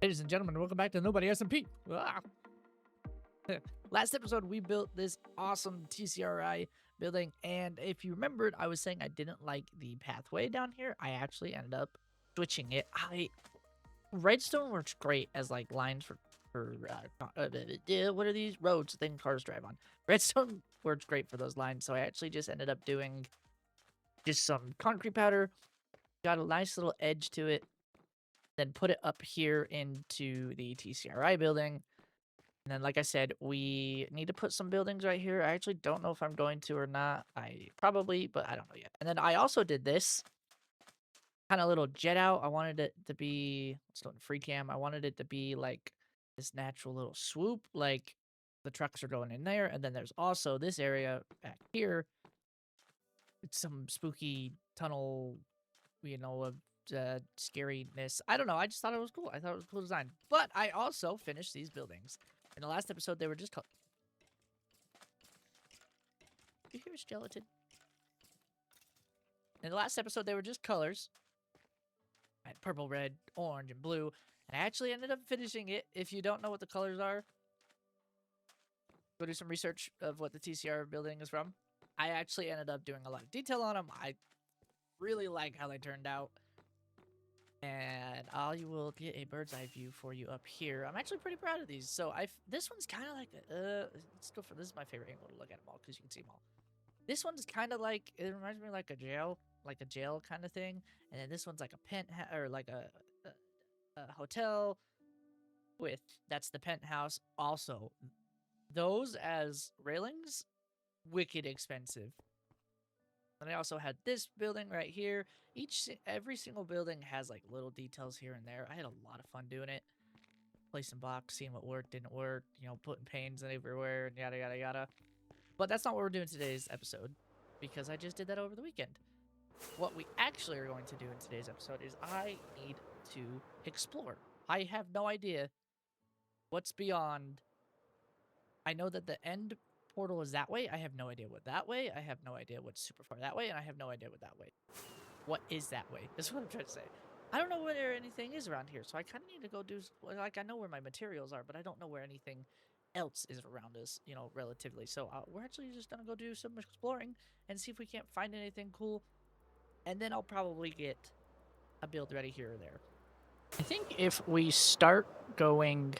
Ladies and gentlemen, welcome back to Nobody SMP. Ah. Last episode, we built this awesome TCRI building, and if you remembered, I was saying I didn't like the pathway down here. I actually ended up switching it. Redstone works great as like lines for what are these roads thing cars drive on? Redstone works great for those lines, so I actually just ended up doing just some concrete powder, got a nice little edge to it, then put it up here into the TCRI building. And then, like I said, we need to put some buildings right here. I actually don't know if I'm going to or not. I probably, but I don't know yet. And then I also did this kind of little jet out. I wanted it to be, let's do it in free cam. I wanted it to be like this natural little swoop, like the trucks are going in there. And then there's also this area back here. It's some spooky tunnel, of scariness. I don't know. I just thought it was cool. I thought it was a cool design. But I also finished these buildings. In the last episode, they were just called. You hear a skeleton? In the last episode, they were just colors. I had purple, red, orange, and blue. And I actually ended up finishing it. If you don't know what the colors are, go do some research of what the TCR building is from. I actually ended up doing a lot of detail on them. I really like how they turned out. And I will get a bird's eye view for you up here. I'm actually pretty proud of these. So this one's kind of like let's go for this is my favorite angle to look at them all because you can see them all. This one's kind of like it reminds me of like a jail kind of thing. And then this one's like a penthouse or like a hotel with that's the penthouse. Also, those as railings, wicked expensive. And I also had this building right here. Every single building has like little details here and there. I had a lot of fun doing it. Placing blocks, seeing what worked, didn't work, putting panes everywhere and yada, yada, yada. But that's not what we're doing today's episode because I just did that over the weekend. What we actually are going to do in today's episode is I need to explore. I have no idea what's beyond. I know that the end portal is that way. I have no idea what that way. I have no idea what's super far that way, and I have no idea what that way. What is that way? That's what I'm trying to say. I don't know where anything is around here, so I kind of need to go do, like, I know where my materials are, but I don't know where anything else is around us, relatively. So we're actually just going to go do some exploring and see if we can't find anything cool, and then I'll probably get a build ready here or there. I think if we start going,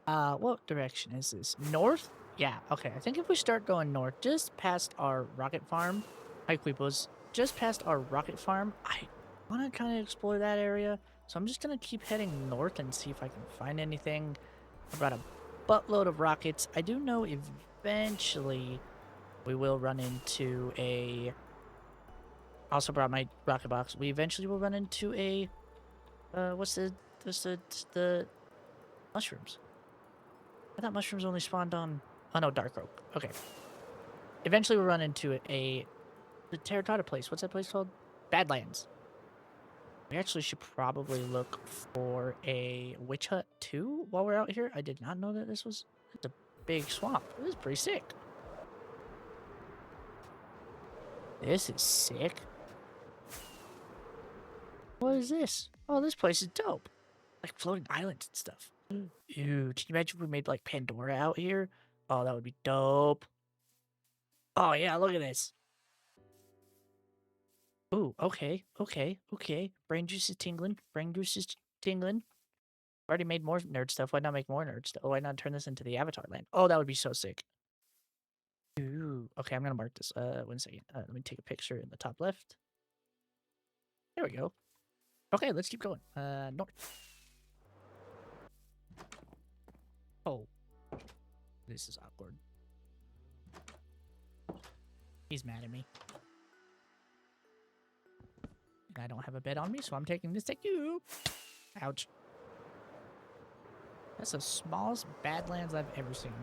what direction is this? North? Yeah, okay. I think if we start going north, just past our rocket farm, hi Queepos, just past our rocket farm, I want to kind of explore that area. So I'm just going to keep heading north and see if I can find anything. I brought a buttload of rockets. I do know eventually we will run into a... Also brought my rocket box. We eventually will run into a... what's the mushrooms? I thought mushrooms only spawned on... Oh, no, dark oak. Okay. Eventually we'll run into the terracotta place. What's that place called? Badlands. We actually should probably look for a witch hut, too, while we're out here. I did not know that it's a big swamp. This is pretty sick. This is sick. What is this? Oh, this place is dope. Like floating islands and stuff. Ew, can you imagine if we made, like, Pandora out here? Oh, that would be dope. Oh, yeah, look at this. Ooh, okay. Brain juice is tingling. Already made more nerd stuff. Why not make more nerd stuff? Why not turn this into the Avatar land? Oh, that would be so sick. Ooh, okay, I'm gonna mark this. 1 second. Let me take a picture in the top left. There we go. Okay, let's keep going. North. Oh. This is awkward. He's mad at me. And I don't have a bed on me, so I'm taking this. Take you. Ouch. That's the smallest Badlands I've ever seen.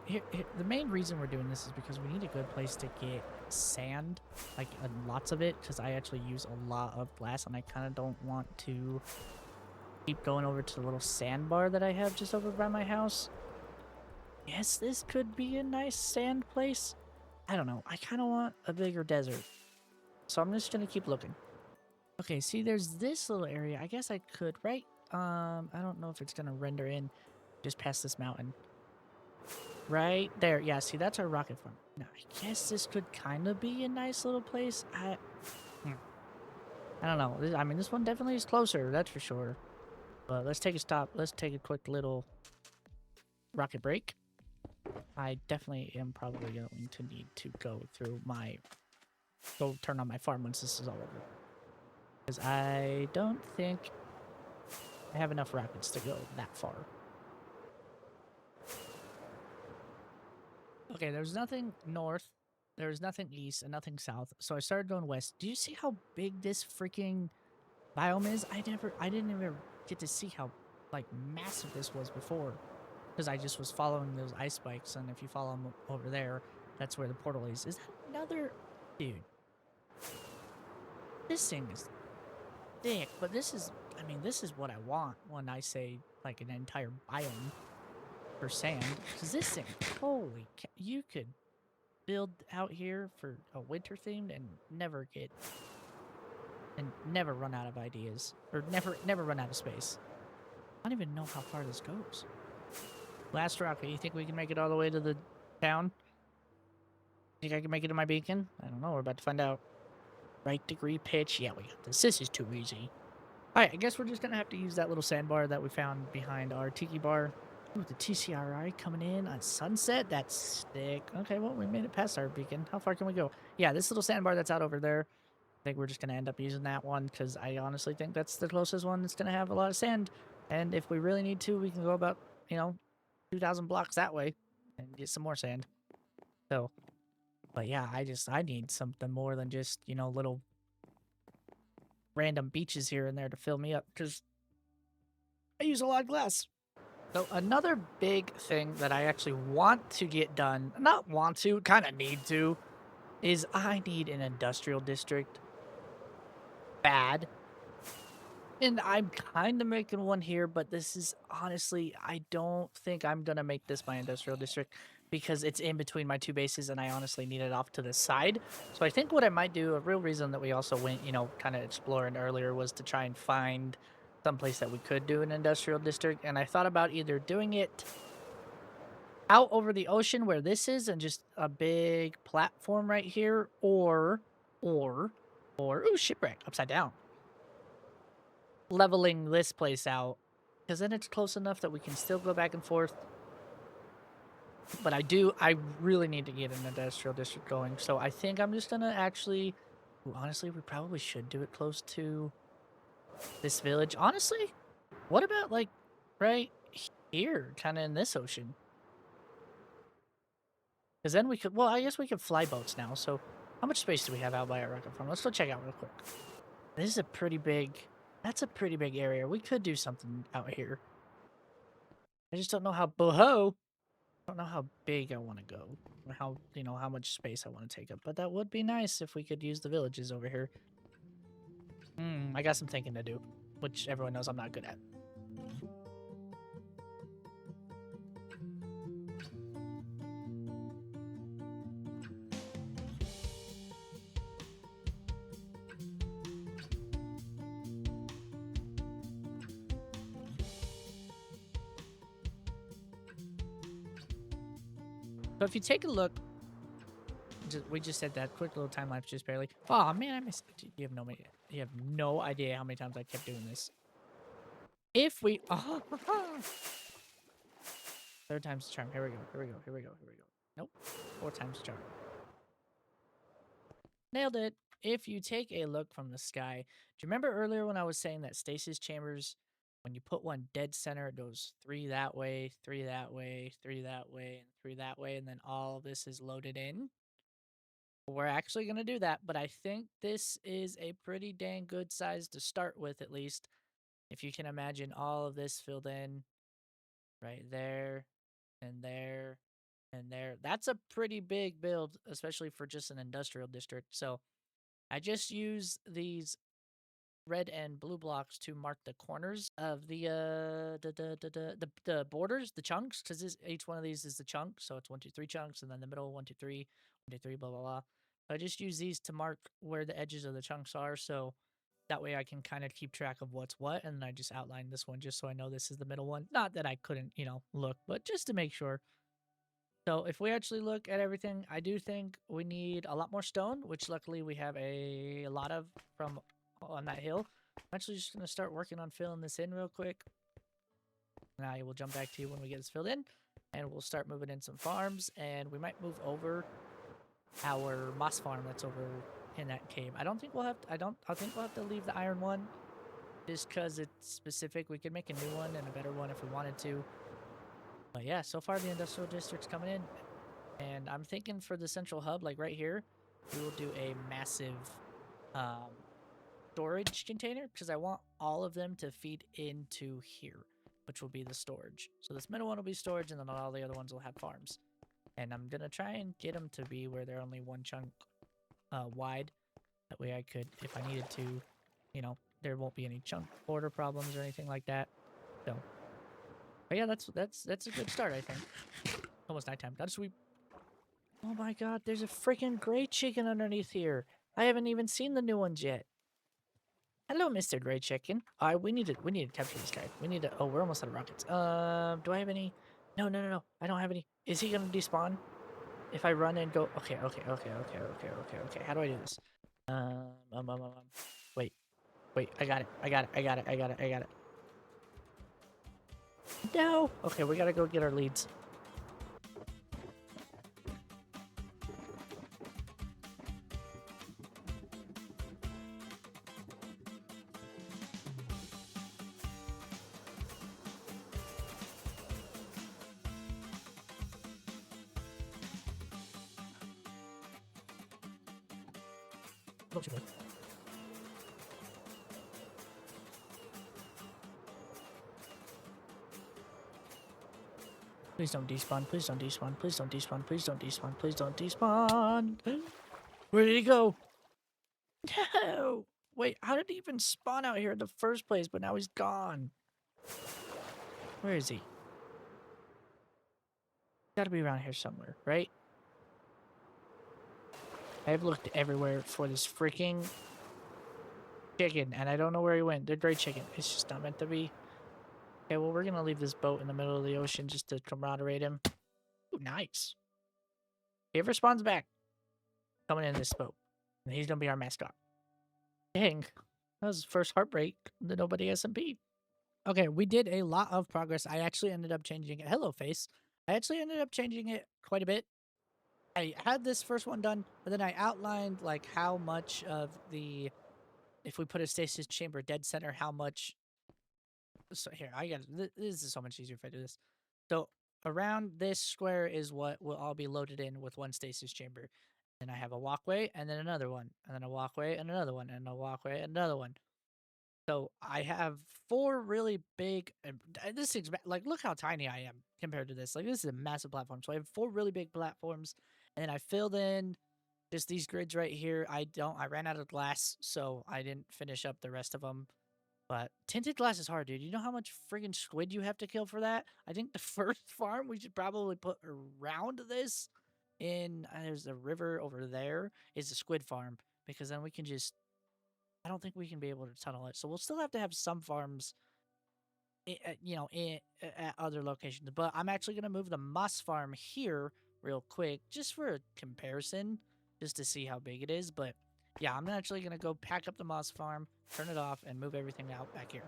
And the main reason we're doing this is because we need a good place to get sand, like lots of it, because I actually use a lot of glass, and I kind of don't want to keep going over to the little sandbar that I have just over by my house. Yes, this could be a nice sand place. I don't know. I kind of want a bigger desert. So I'm just going to keep looking. Okay, see, there's this little area. I guess I could, right I don't know if it's gonna render in just past this mountain. Right there. Yeah, see, that's our rocket farm. Now, I guess this could kind of be a nice little place. I don't know. I mean, this one definitely is closer, that's for sure. But let's take a stop. Let's take a quick little rocket break. I definitely am probably going to need to go turn on my farm once this is all over. Because I don't think I have enough rockets to go that far. Okay, there's nothing north, there's nothing east, and nothing south. So I started going west. Do you see how big this freaking biome is? I didn't even get to see how, like, massive this was before. Because I just was following those ice spikes, and if you follow them over there, that's where the portal is. Is that another... Dude. This thing is thick, but this is... I mean, this is what I want when I say, like, an entire biome for sand. Because this thing, holy cow, you could build out here for a winter themed and never run out of ideas. Or never run out of space. I don't even know how far this goes. Last rocket, you think we can make it all the way to the town? Think I can make it to my beacon? I don't know, we're about to find out. Right degree pitch, yeah, we got this. This is too easy. Alright, I guess we're just gonna have to use that little sandbar that we found behind our tiki bar. Ooh, the TCRI coming in on sunset, that's sick. Okay, well, we made it past our beacon. How far can we go? Yeah, this little sandbar that's out over there, I think we're just gonna end up using that one, because I honestly think that's the closest one that's gonna have a lot of sand. And if we really need to, we can go about, 2,000 blocks that way and get some more sand. So, but yeah, I need something more than just, little random beaches here and there to fill me up, because I use a lot of glass. So another big thing that I actually want to get done, not want to, kind of need to, is I need an industrial district. Bad. And I'm kind of making one here, but this is honestly, I don't think I'm going to make this my industrial district because it's in between my two bases and I honestly need it off to the side. So I think what I might do, a real reason that we also went, kind of exploring earlier was to try and find someplace that we could do an industrial district. And I thought about either doing it out over the ocean where this is and just a big platform right here or, ooh, shipwreck upside down. Leveling this place out, because then it's close enough that we can still go back and forth. But I really need to get an industrial district going, so I think I'm just gonna actually, honestly, we probably should do it close to this village. Honestly, what about, like, right here, kind of in this ocean? Because then we could, well, I guess we could fly boats now, so how much space do we have out by our rocket farm? Let's go check out real quick. This is a pretty big... That's a pretty big area. We could do something out here. I just don't know how I don't know how big I want to go. Or how, how much space I want to take up. But that would be nice if we could use the villages over here. I got some thinking to do. Which everyone knows I'm not good at. So if you take a look, we just said that quick little time lapse just barely. Oh man, I missed it. You have no idea how many times I kept doing this. If we, third time's the charm. Here we go. Nope, 4 times the charm. Nailed it. If you take a look from the sky, do you remember earlier when I was saying that stasis chambers, when you put one dead center, it goes 3 that way, 3 that way, 3 that way, and 3 that way, and then all of this is loaded in? We're actually going to do that, but I think this is a pretty dang good size to start with, at least. If you can imagine all of this filled in right there, and there, and there. That's a pretty big build, especially for just an industrial district. So I just use these red and blue blocks to mark the corners of the borders, the chunks, because each one of these is the chunk. So it's 1, 2, 3 chunks, and then the middle 1, 2, 3, 1, 2, 3, blah blah blah. I just use these to mark where the edges of the chunks are. So That way I can kind of keep track of what's what, and then I just outline this one just so I know this is the middle one. Not that I couldn't, look, but just to make sure. So if we actually look at everything, I do think we need a lot more stone, which luckily we have a lot of from on that hill. I'm actually just going to start working on filling this in real quick. And I will jump back to you when we get this filled in, and we'll start moving in some farms, and we might move over our moss farm that's over in that cave. I think we'll have to leave the iron one just because it's specific. We could make a new one and a better one if we wanted to. But yeah, so far the industrial district's coming in, and I'm thinking for the central hub, like right here, we will do a massive storage container because I want all of them to feed into here, which will be the storage. So this middle one will be storage, and then all the other ones will have farms. And I'm gonna try and get them to be where they're only one chunk wide. That way I could, if I needed to, there won't be any chunk border problems or anything like that. So, but yeah, that's a good start, I think. Almost nighttime. Gotta sweep. Oh my god, there's a freaking gray chicken underneath here. I haven't even seen the new ones yet. Hello, Mr. Gray Chicken. We need to capture this guy. Oh, we're almost out of rockets. Do I have any? No. I don't have any. Is he gonna despawn? If I run and go, okay. How do I do this? Wait. I got it. No. Okay, we gotta go get our leads. Don't you worry. Please don't despawn. Please don't despawn. Please don't despawn. Please don't despawn. Please don't despawn. Where did he go? No. Wait, how did he even spawn out here in the first place? But now he's gone. Where is he? Gotta be around here somewhere, right? I've looked everywhere for this freaking chicken, and I don't know where he went. They're great chicken. It's just not meant to be. Okay, well, we're gonna leave this boat in the middle of the ocean just to camaraderie him. Ooh, nice. If he ever spawns back, coming in this boat, and he's gonna be our mascot. Dang, that was his first heartbreak. The nobody SMP. Okay, we did a lot of progress. I actually ended up changing it. Hello, face. I actually ended up changing it quite a bit. I had this first one done, but then I outlined like how much of the, if we put a stasis chamber dead center, how much. So here, this is so much easier if I do this. So around this square is what will all be loaded in with one stasis chamber. Then I have a walkway and then another one, and then a walkway and another one, and a walkway and another one. So I have 4 really big, this is like, look how tiny I am compared to this. Like, this is a massive platform. So I have 4 really big platforms, and then I filled in just these grids right here. I ran out of glass, so I didn't finish up the rest of them. But tinted glass is hard, dude. You know how much friggin' squid you have to kill for that? I think the first farm we should probably put around this there's a river over there, is the squid farm, because then we can just, I don't think we can be able to tunnel it. So we'll still have to have some farms, at other locations. But I'm actually going to move the moss farm here real quick, just for a comparison, just to see how big it is. But yeah, I'm actually going to go pack up the moss farm, turn it off, and move everything out back here.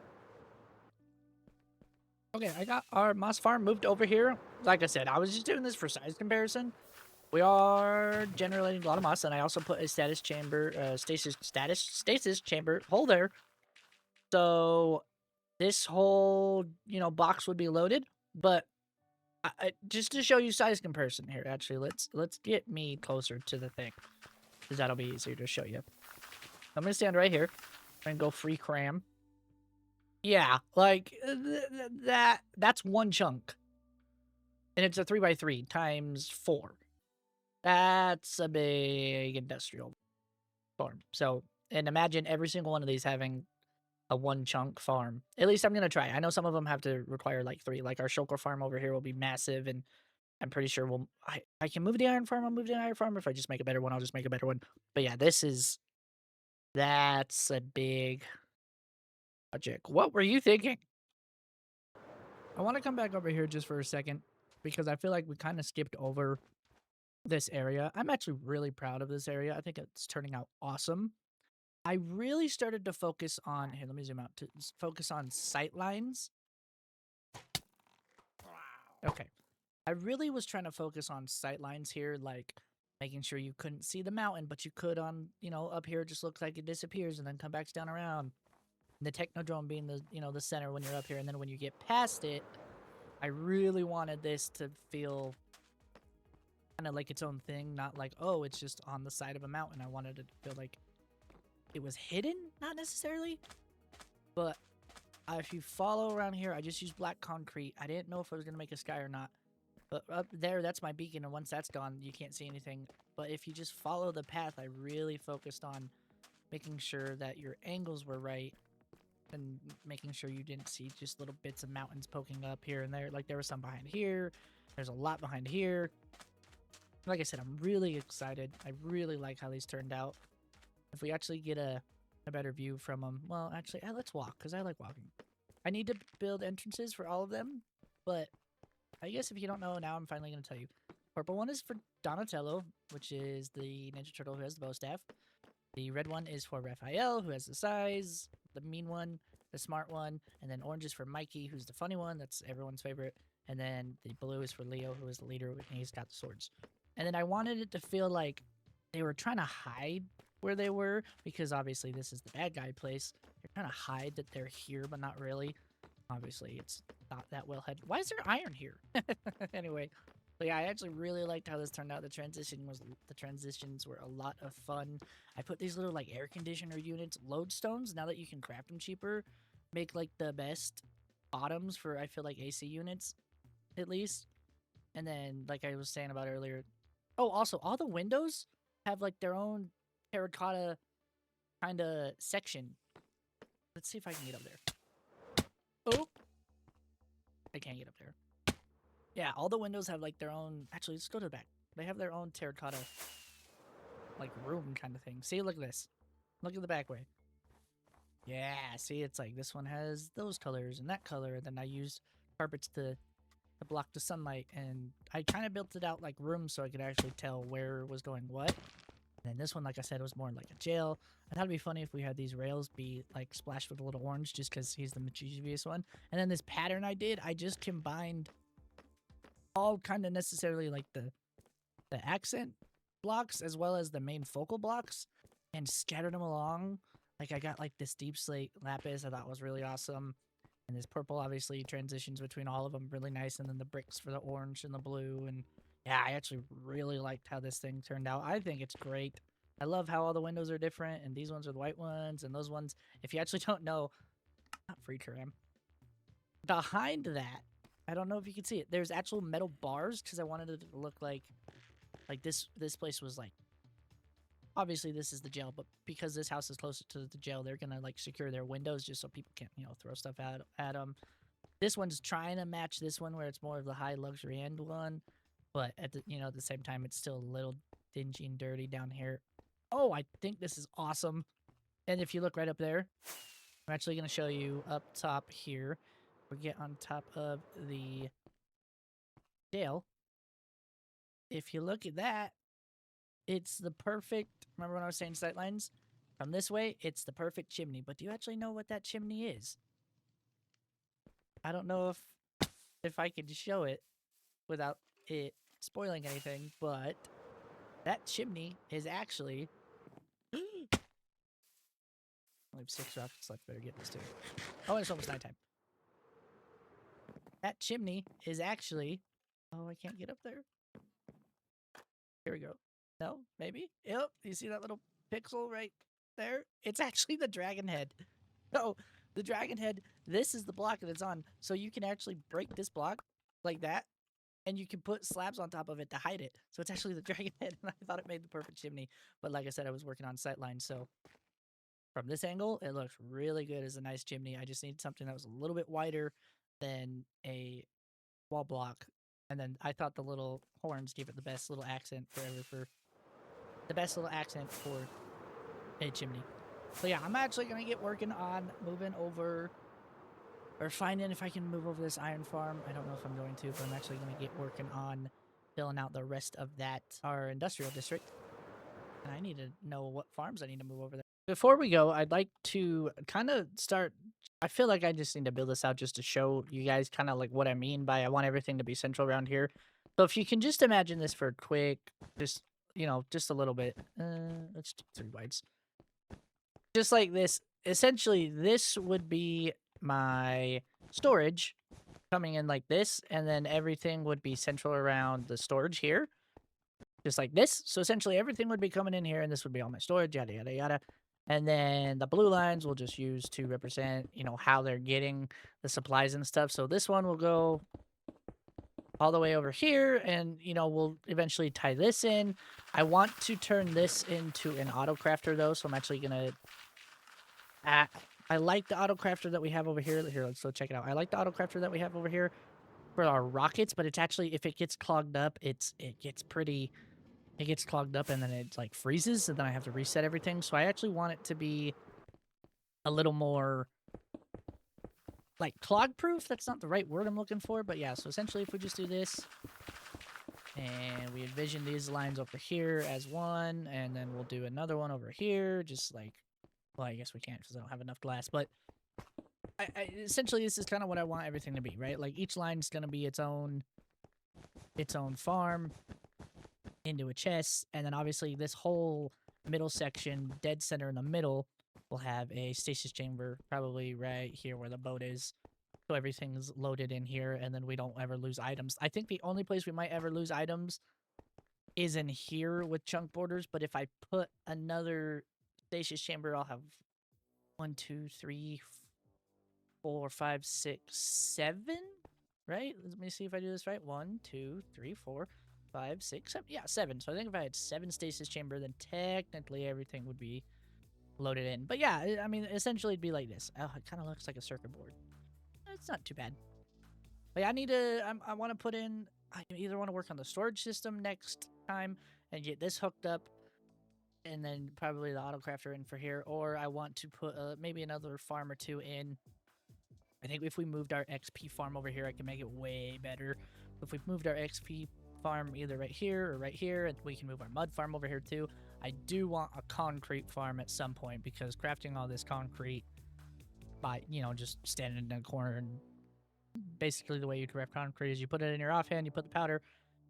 Okay, I got our moss farm moved over here. Like I said, I was just doing this for size comparison. We are generating a lot of moss, and I also put a stasis chamber hole there. So this whole, box would be loaded. But just to show you size comparison here, actually, let's get me closer to the thing, because that'll be easier to show you. I'm gonna stand right here and go free cram. Yeah, like that's one chunk, and it's a 3x3 times 4. That's a big industrial farm. So, and imagine every single one of these having a 1 chunk farm. At least I'm going to try. I know some of them have to require like 3. Like our shulker farm over here will be massive, and I'm pretty sure I can move the iron farm. I'll move the iron farm. If I just make a better one, I'll just make a better one. But yeah, this is That's a big project. What were you thinking? I want to come back over here just for a second because I feel like we kind of skipped over this area. I'm actually really proud of this area. I think it's turning out awesome. I really started to focus on here. Let me zoom out to focus on sight lines. Okay, I really was trying to focus on sight lines here, like making sure you couldn't see the mountain, but you could on up here. It just looks like it disappears and then come back down around. And the technodrome being the center when you're up here, and then when you get past it, I really wanted this to feel kind of like its own thing, not like, oh, it's just on the side of a mountain. I wanted it to feel like it was hidden, not necessarily, but if you follow around here, I just used black concrete. I didn't know if I was going to make a sky or not, but up there, that's my beacon, and once that's gone, you can't see anything. But if you just follow the path, I really focused on making sure that your angles were right and making sure you didn't see just little bits of mountains poking up here and there. Like, there was some behind here. There's a lot behind here. Like I said, I'm really excited. I really like how these turned out. If we actually get a better view from them, well, actually, let's walk, because I like walking. I need to build entrances for all of them, but I guess if you don't know now, I'm finally going to tell you. Purple one is for Donatello, which is the Ninja Turtle who has the bow staff. The red one is for Raphael, who has the size, the mean one, the smart one, and then orange is for Mikey, who's the funny one. That's everyone's favorite. And then the blue is for Leo, who is the leader, and he's got the swords. And then I wanted it to feel like they were trying to hide where they were, because obviously this is the bad guy place. They're trying to hide that they're here, but not really. Obviously, it's not that well hidden. Why is there iron here? Anyway, but yeah, I actually really liked how this turned out. The transitions were a lot of fun. I put these little like air conditioner units, lodestones. Now that you can craft them cheaper, make like the best bottoms for I feel like AC units, at least. And then like I was saying about earlier. Oh, also all the windows have like their own terracotta kind of section. Let's see if I can get up there. Oh, I can't get up there. Yeah, all the windows have like their own. Actually, let's go to the back. They have their own terracotta, like room kind of thing. See, look at this. Look at the back way. Yeah, see, it's like this one has those colors and that color. And then I used carpets to block the sunlight, and I kind of built it out like rooms so I could actually tell where was going what. And then this one, like I said, was more like a jail. I thought it'd be funny if we had these rails be like splashed with a little orange just because he's the mischievous one. And then this pattern I did, I just combined all kind of necessarily like the accent blocks as well as the main focal blocks and scattered them along. Like I got like this deep slate lapis I thought was really awesome. And this purple obviously transitions between all of them really nice. And then the bricks for the orange and the blue. And yeah, I actually really liked how this thing turned out. I think it's great. I love how all the windows are different. And these ones are the white ones. And those ones, if you actually don't know, not free Karam. Behind that, I don't know if you can see it. There's actual metal bars because I wanted it to look like this place was like, obviously this is the jail, but because this house is closer to the jail, they're gonna like secure their windows just so people can't throw stuff at them. This one's trying to match this one where it's more of the high luxury end one, but at the at the same time it's still a little dingy and dirty down here. Oh, I think this is awesome. And if you look right up there, I'm actually gonna show you up top here. We get on top of the jail. If you look at that, it's the perfect. Remember when I was saying sight lines? From this way, it's the perfect chimney. But do you actually know what that chimney is? I don't know if I could show it without it spoiling anything, but that chimney is actually. I have 6 rockets left. Better get this too. Oh, it's almost nighttime. That chimney is actually. Oh, I can't get up there. Here we go. No, maybe? Yep. You see that little pixel right there? It's actually the dragon head. So, the dragon head, this is the block that it's on. So, you can actually break this block like that, and you can put slabs on top of it to hide it. So, it's actually the dragon head, and I thought it made the perfect chimney. But like I said, I was working on sightlines, so from this angle, it looks really good as a nice chimney. I just needed something that was a little bit wider than a wall block. And then I thought the little horns gave it the best little accent for a chimney. So yeah, I'm actually gonna get working on moving over, or finding if I can move over this iron farm. I don't know if I'm going to, but I'm actually gonna get working on filling out the rest of that, our industrial district. And I need to know what farms I need to move over there. Before we go, I'd like to kind of start. I feel like I just need to build this out just to show you guys kind of like what I mean by I want everything to be central around here. So if you can just imagine this for a quick, just, just a little bit. Let's do 3 wides. Just like this. Essentially, this would be my storage coming in like this, and then everything would be central around the storage here. Just like this. So essentially everything would be coming in here, and this would be all my storage, yada, yada, yada. And then the blue lines we'll just use to represent, how they're getting the supplies and stuff. So this one will go all the way over here, and, we'll eventually tie this in. I want to turn this into an auto crafter, though, so I'm actually going to... I like the auto crafter that we have over here. Here, let's go check it out. I like the auto crafter that we have over here for our rockets, but it's actually, if it gets clogged up, it gets clogged up and then it like freezes, and then I have to reset everything. So I actually want it to be a little more like clog proof. That's not the right word I'm looking for, but yeah. So essentially if we just do this and we envision these lines over here as one, and then we'll do another one over here, just like, well, I guess we can't because I don't have enough glass, but essentially this is kind of what I want everything to be, right? Like each line's going to be its own farm into a chest, and then obviously this whole middle section, dead center in the middle, will have a stasis chamber, probably right here where the boat is. So everything's loaded in here, and then we don't ever lose items. I think the only place we might ever lose items is in here with chunk borders, but if I put another stasis chamber, I'll have 1, 2, 3, 4, 5, 6, 7, right? Let me see if I do this right. 1, 2, 3, 4, 5, 6, 7. Yeah, 7. So I think if I had 7 stasis chamber, then technically everything would be loaded in. But yeah, I mean, essentially it'd be like this. Oh, it kind of looks like a circuit board. It's not too bad. But yeah, I want to put in, I either want to work on the storage system next time and get this hooked up, and then probably the auto crafter in for here, or I want to put maybe another farm or 2 in. I think if we moved our XP farm over here, I can make it way better. If we've moved our XP farm either right here or right here, and we can move our mud farm over here too. I do want a concrete farm at some point, because crafting all this concrete by, just standing in a corner, and basically the way you craft concrete is you put it in your offhand, you put the powder,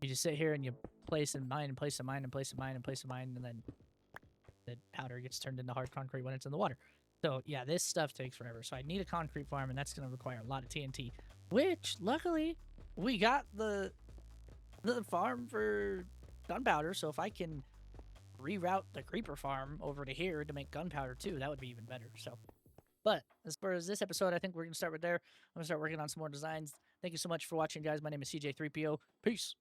you just sit here and you place and mine and place and mine and place and mine and place and mine, and then the powder gets turned into hard concrete when it's in the water. So yeah, this stuff takes forever. So I need a concrete farm, and that's going to require a lot of TNT, which luckily we got the farm for gunpowder. So if I can reroute the creeper farm over to here to make gunpowder too, that would be even better. So, but as far as this episode, I think we're going to start with there. I'm going to start working on some more designs. Thank you so much for watching, guys. My name is CJ3PO. Peace.